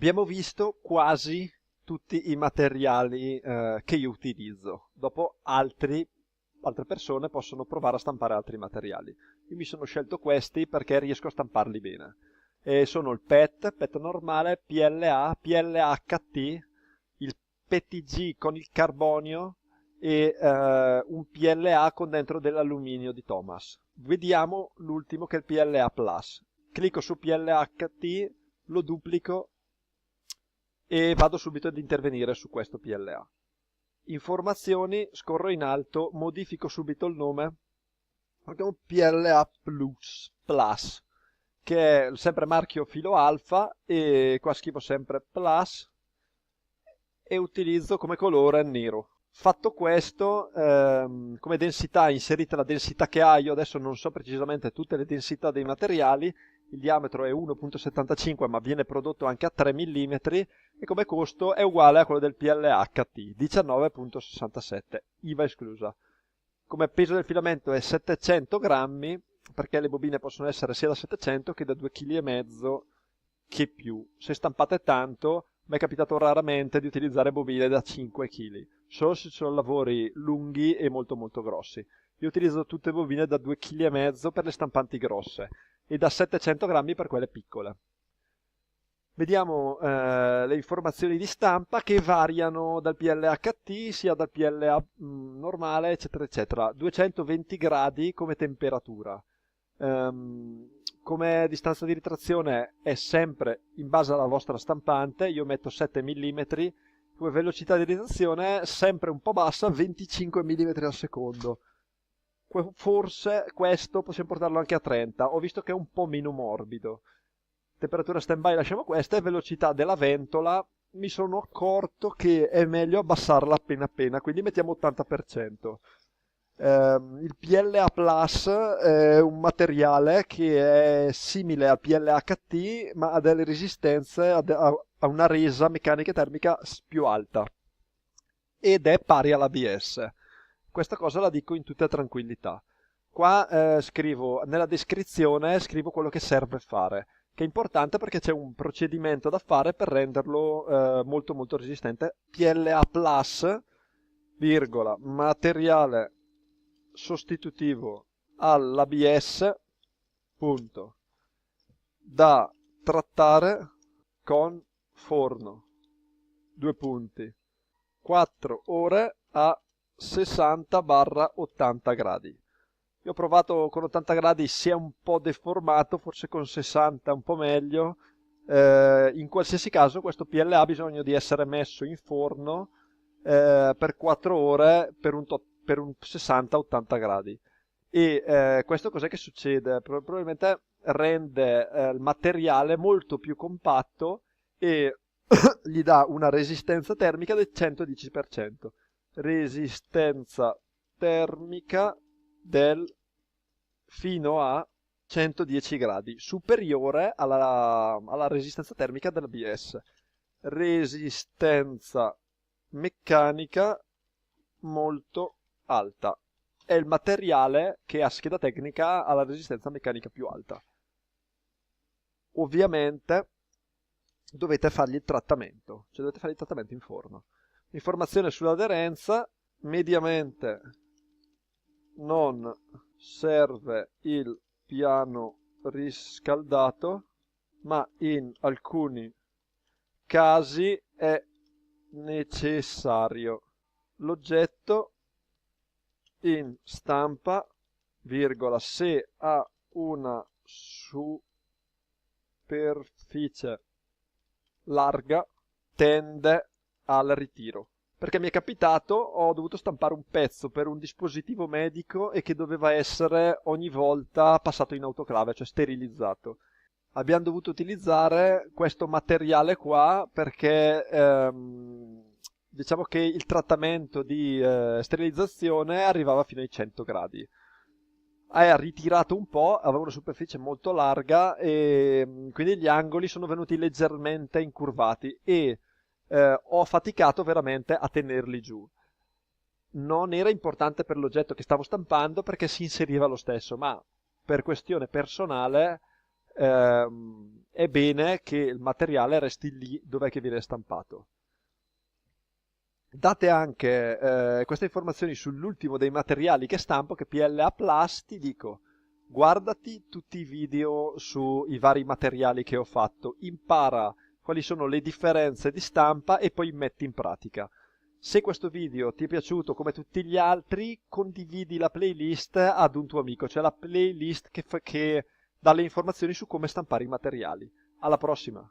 Abbiamo visto quasi tutti i materiali che io utilizzo. Dopo altre persone possono provare a stampare altri materiali. Io mi sono scelto questi perché riesco a stamparli bene. E sono il PET normale, PLA, PLHT, il PTG con il carbonio e un PLA con dentro dell'alluminio di Thomas. Vediamo l'ultimo che è il PLA Plus. Clicco su PLHT, lo duplico e vado subito ad intervenire su questo PLA. Informazioni, scorro in alto, modifico subito il nome, mettiamo PLA Plus, che è sempre marchio filo alfa, e qua scrivo sempre Plus e utilizzo come colore nero. Fatto questo, come densità, inserita la densità che ha, io adesso non so precisamente tutte le densità dei materiali, il diametro è 1,75 ma viene prodotto anche a 3 mm e come costo è uguale a quello del PLHT, 19,67, IVA esclusa. Come peso del filamento è 700 grammi, perché le bobine possono essere sia da 700 che da 2,5 kg che più. Se stampate tanto, mi è capitato raramente di utilizzare bobine da 5 kg, solo se sono lavori lunghi e molto molto grossi. Io utilizzo tutte bobine da 2,5 kg per le stampanti grosse e da 700 grammi per quelle piccole. Vediamo le informazioni di stampa che variano dal PLHT sia dal PLA normale eccetera eccetera. 220 gradi come temperatura. Come distanza di ritrazione è sempre in base alla vostra stampante, io metto 7 mm, come velocità di ritrazione è sempre un po' bassa, 25 mm al secondo. Forse questo possiamo portarlo anche a 30, ho visto che è un po' meno morbido. Temperatura stand-by lasciamo questa, e velocità della ventola mi sono accorto che è meglio abbassarla appena appena, quindi mettiamo 80%. Il PLA Plus è un materiale che è simile al PLHT ma ha delle resistenze, ha una resa meccanica e termica più alta ed è pari all'ABS. Questa cosa la dico in tutta tranquillità. Qua scrivo nella descrizione, scrivo quello che serve fare, che è importante perché c'è un procedimento da fare per renderlo molto molto resistente. PLA Plus, virgola, materiale sostitutivo all'ABS, punto, da trattare con forno, 2 punti, 4 ore a 60-80 gradi. Io ho provato con 80 gradi, si è un po' deformato, forse con 60 un po' meglio. In qualsiasi caso questo PLA ha bisogno di essere messo in forno per 4 ore per un 60-80 gradi. E questo cos'è che succede? Probabilmente rende il materiale molto più compatto e gli dà una resistenza termica del 110%. Resistenza termica del fino a 110 gradi, superiore alla resistenza termica dell'ABS. Resistenza meccanica molto alta. È il materiale che a scheda tecnica ha la resistenza meccanica più alta. Ovviamente dovete fargli il trattamento, cioè dovete fare il trattamento in forno. Informazione sull'aderenza: mediamente non serve il piano riscaldato, ma in alcuni casi è necessario. L'oggetto in stampa, virgola, se ha una superficie larga, tende al ritiro. Perché mi è capitato, ho dovuto stampare un pezzo per un dispositivo medico e che doveva essere ogni volta passato in autoclave, cioè sterilizzato. Abbiamo dovuto utilizzare questo materiale qua perché diciamo che il trattamento di sterilizzazione arrivava fino ai 100 gradi. Ha ritirato un po', aveva una superficie molto larga e quindi gli angoli sono venuti leggermente incurvati e ho faticato veramente a tenerli giù. Non era importante per l'oggetto che stavo stampando perché si inseriva lo stesso, ma per questione personale è bene che il materiale resti lì dove è che viene stampato. Date anche queste informazioni sull'ultimo dei materiali che stampo, che PLA Plus, ti dico, guardati tutti i video sui vari materiali che ho fatto, impara quali sono le differenze di stampa e poi metti in pratica. Se questo video ti è piaciuto come tutti gli altri, condividi la playlist ad un tuo amico, cioè la playlist che dà le informazioni su come stampare i materiali. Alla prossima!